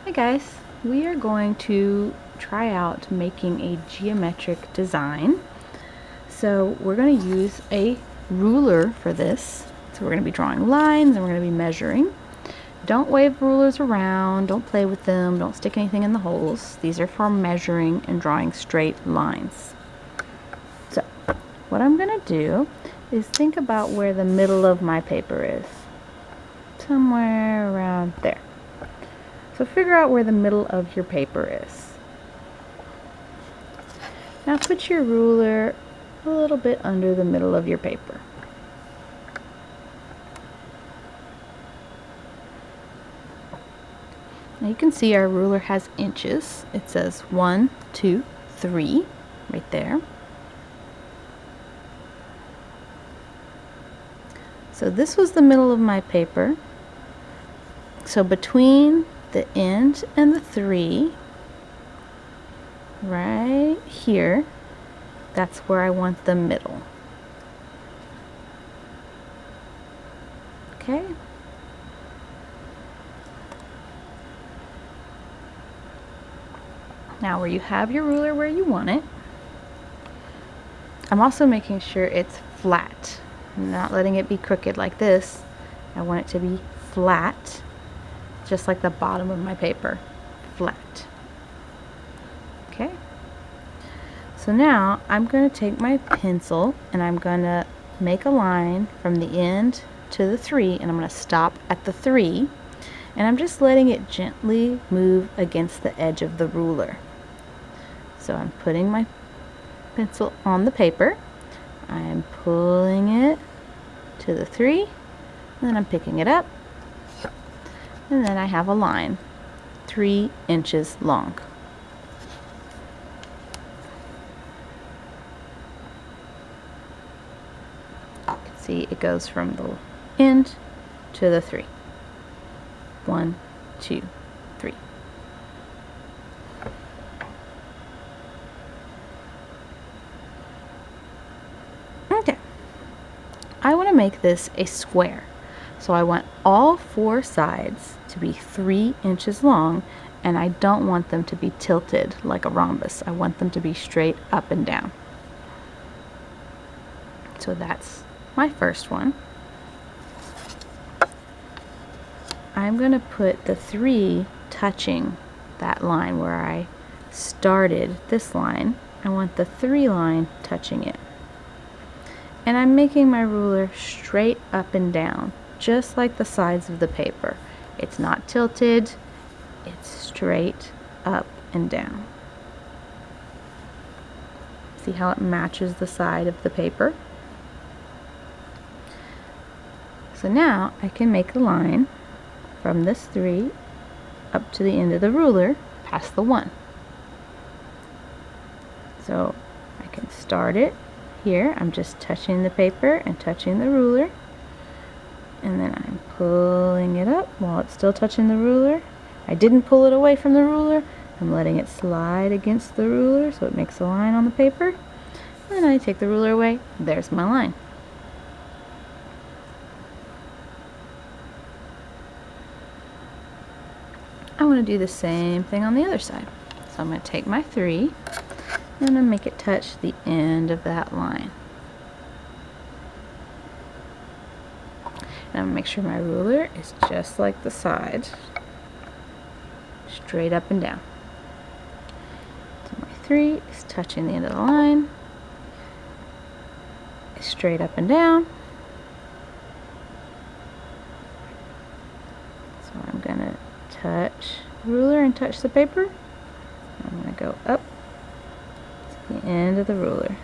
Hi guys, we are going to try out making a geometric design. So we're going to use a ruler for this. So we're going to be drawing lines and we're going to be measuring. Don't wave rulers around, don't play with them, don't stick anything in the holes. These are for measuring and drawing straight lines. So what I'm going to do is think about where the middle of my paper is. Somewhere around there. So figure out where the middle of your paper is. Now put your ruler a little bit under the middle of your paper. Now you can see our ruler has inches. It says 1, 2, 3 right there. So this was the middle of my paper. So between the end and the 3, right here, that's where I want the middle. Okay? Now where you have your ruler where you want it, I'm also making sure it's flat. I'm not letting it be crooked like this. I want it to be flat, just like the bottom of my paper, flat. Okay? So now I'm going to take my pencil and I'm going to make a line from the end to the 3, and I'm going to stop at the 3, and I'm just letting it gently move against the edge of the ruler. So I'm putting my pencil on the paper, I'm pulling it to the 3, and then I'm picking it up, and then I have a line 3 inches long. You can see it goes from the end to the 3. 1, 2, 3. Okay. I want to make this a square. So I want all 4 sides to be 3 inches long, and I don't want them to be tilted like a rhombus. I want them to be straight up and down. So that's my first one. I'm going to put the 3 touching that line where I started this line. I want the 3 line touching it. And I'm making my ruler straight up and down, just like the sides of the paper. It's not tilted, it's straight up and down. See how it matches the side of the paper? So now I can make a line from this 3 up to the end of the ruler past the 1. So I can start it here. I'm just touching the paper and touching the ruler, and then I'm pulling it up while it's still touching the ruler. I didn't pull it away from the ruler. I'm letting it slide against the ruler so it makes a line on the paper. And then I take the ruler away. There's my line. I want to do the same thing on the other side. So I'm going to take my 3 and I'm going to make it touch the end of that line. And I'm going to make sure my ruler is just like the side, straight up and down. So my 3 is touching the end of the line, straight up and down. So I'm going to touch the ruler and touch the paper. I'm going to go up to the end of the ruler.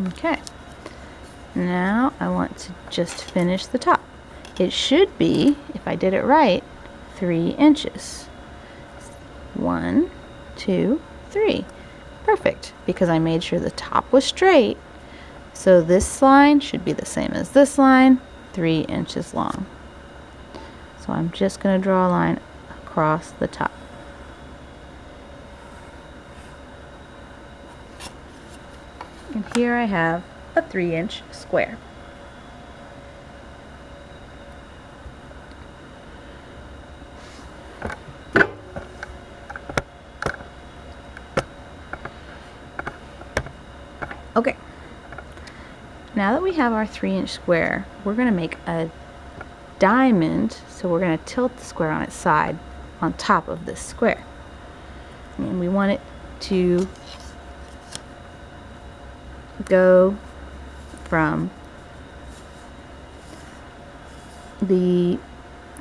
Okay, now I want to just finish the top. It should be, if I did it right, 3 inches. 1, 2, 3. Perfect, because I made sure the top was straight. So this line should be the same as this line, 3 inches long. So I'm just going to draw a line across the top. And here I have a 3-inch square. Okay, now that we have our 3-inch square, we're going to make a diamond, so we're going to tilt the square on its side on top of this square. And we want it to go from the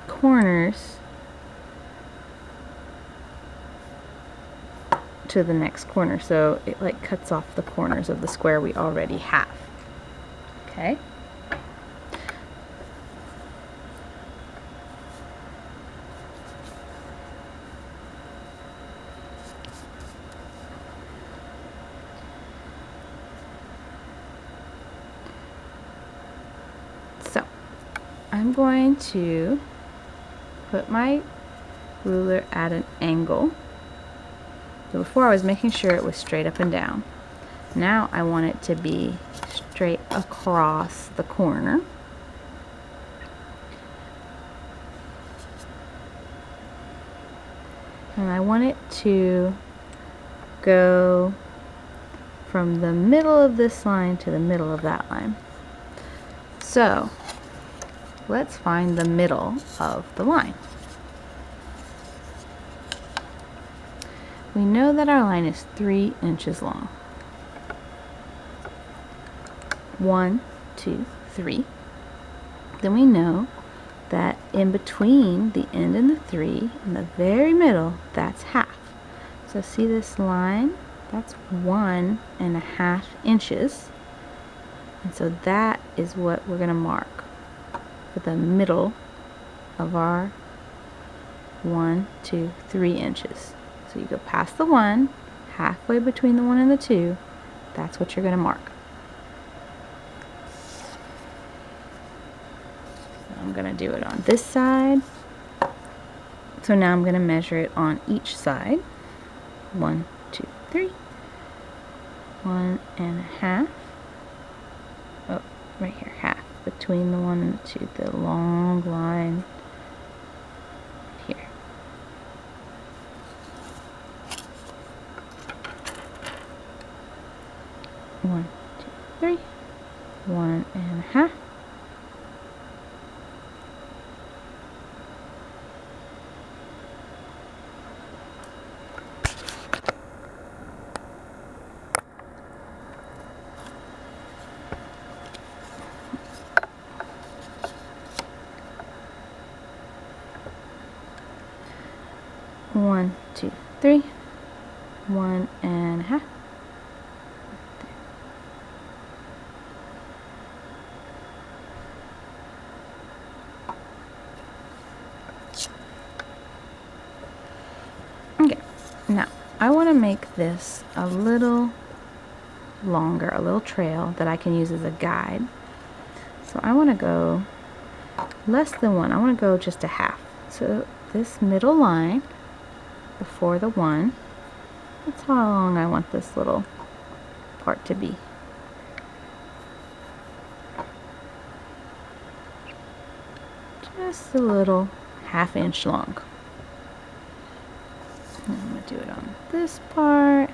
corners to the next corner, so it like cuts off the corners of the square we already have. Okay. So I'm going to put my ruler at an angle. So before I was making sure it was straight up and down. Now I want it to be straight across the corner. And I want it to go from the middle of this line to the middle of that line. So let's find the middle of the line. We know that our line is 3 inches long. 1, 2, 3. Then we know that in between the end and the 3, in the very middle, that's half. So see this line? That's 1.5 inches. And so that is what we're going to mark for the middle of our 1, 2, 3 inches. So you go past the 1, halfway between the 1 and the 2, that's what you're going to mark. So I'm going to do it on this side. So now I'm going to measure it on each side. 1, 2, 3. 1.5. Oh, right here, half between the 1 and the 2, the long line here. One, 2, 3. 1.5. One, 2, 3. 1.5. Okay, now I want to make this a little longer, a little trail that I can use as a guide. So I want to go less than 1. I want to go just a half. So this middle line before the 1, that's how long I want this little part to be. Just a little 1/2 inch long. And I'm going to do it on this part.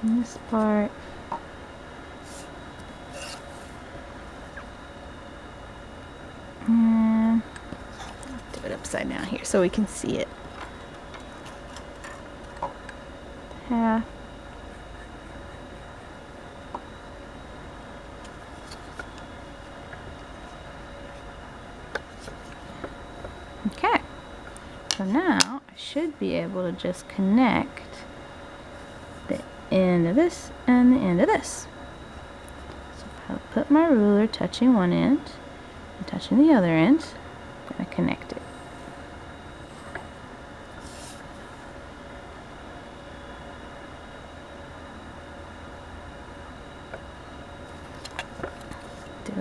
And this part. And do it upside down here so we can see it. Half. Okay, so now I should be able to just connect the end of this and the end of this. So if I put my ruler touching one end and touching the other end, I'm going to connect it.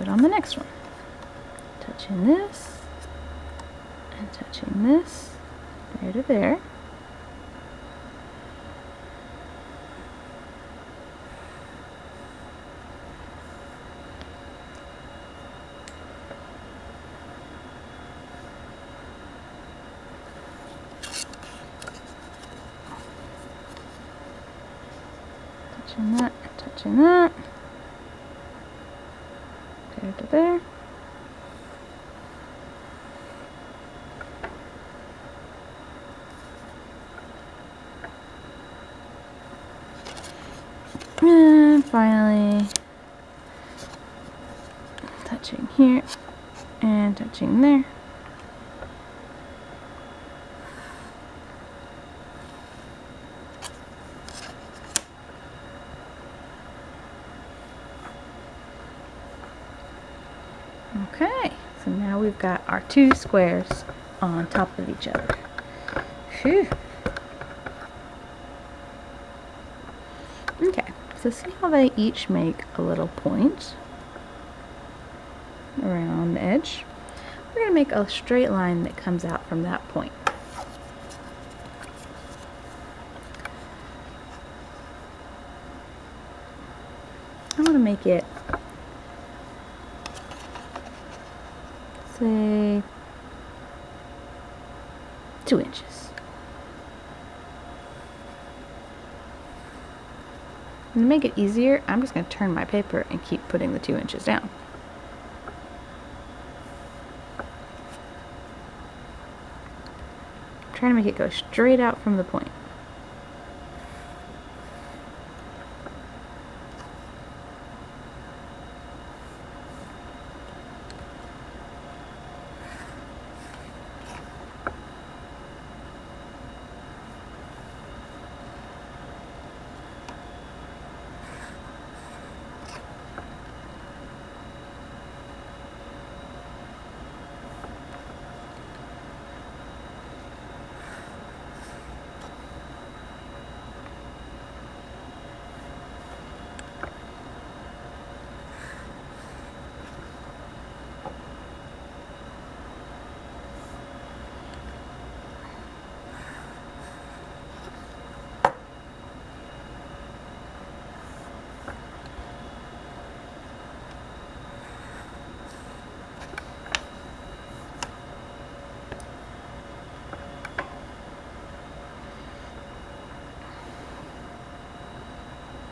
it on the next one. Touching this and touching this there to there. Touching that, touching that. There to there. And finally, touching here and touching there. Okay, so now we've got our two squares on top of each other. Phew. Okay, so see how they each make a little point around the edge? We're going to make a straight line that comes out from that point. I'm going to make it, say, 2 inches. And to make it easier, I'm just going to turn my paper and keep putting the 2 inches down. I'm trying to make it go straight out from the point.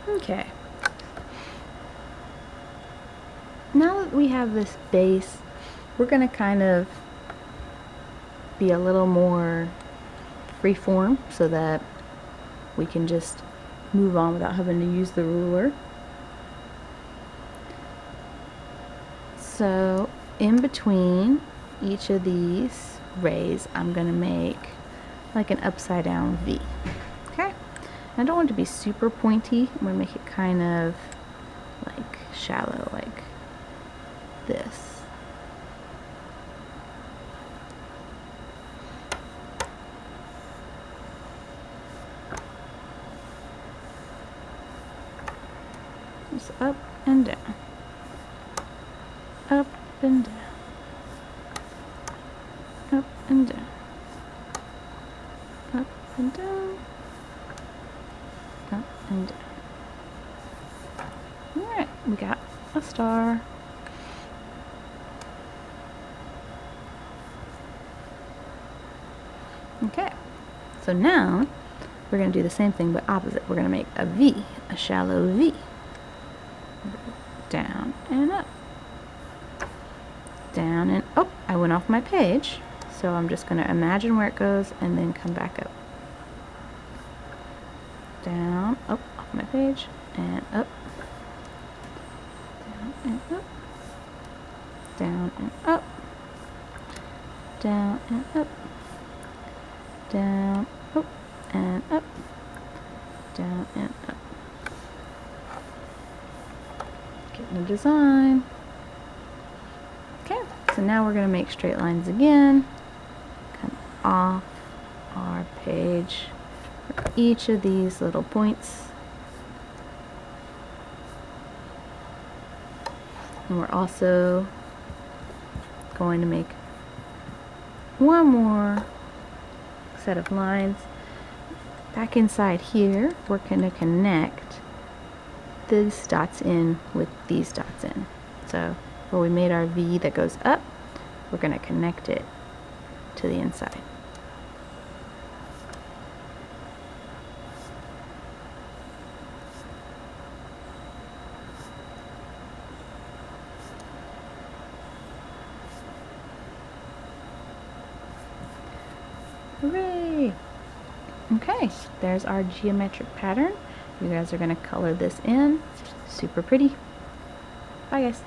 Okay. Now that we have this base, we're going to kind of be a little more freeform so that we can just move on without having to use the ruler. So in between each of these rays, I'm going to make like an upside down V. Okay? I don't want it to be super pointy. I'm going to make it kind of like shallow, like this. Just up and down. Up and down. Up and down. Up and down. Up and down. Alright, we got a star. Okay, so now we're going to do the same thing but opposite. We're going to make a V, a shallow V. Down and up. Down and oh, I went off my page, so I'm just going to imagine where it goes and then come back up. Down, up, off my page, and up. Down and up. Down and up. Down and up. Down, up, and up. Down and up. Getting the design. Okay, so now we're going to make straight lines again. Come off our page for each of these little points. And we're also going to make one more set of lines. Back inside here, we're going to connect these dots in with these dots in. So where we made our V that goes up, we're going to connect it to the inside. Hooray! Okay, there's our geometric pattern. You guys are going to color this in. Super pretty. Bye guys.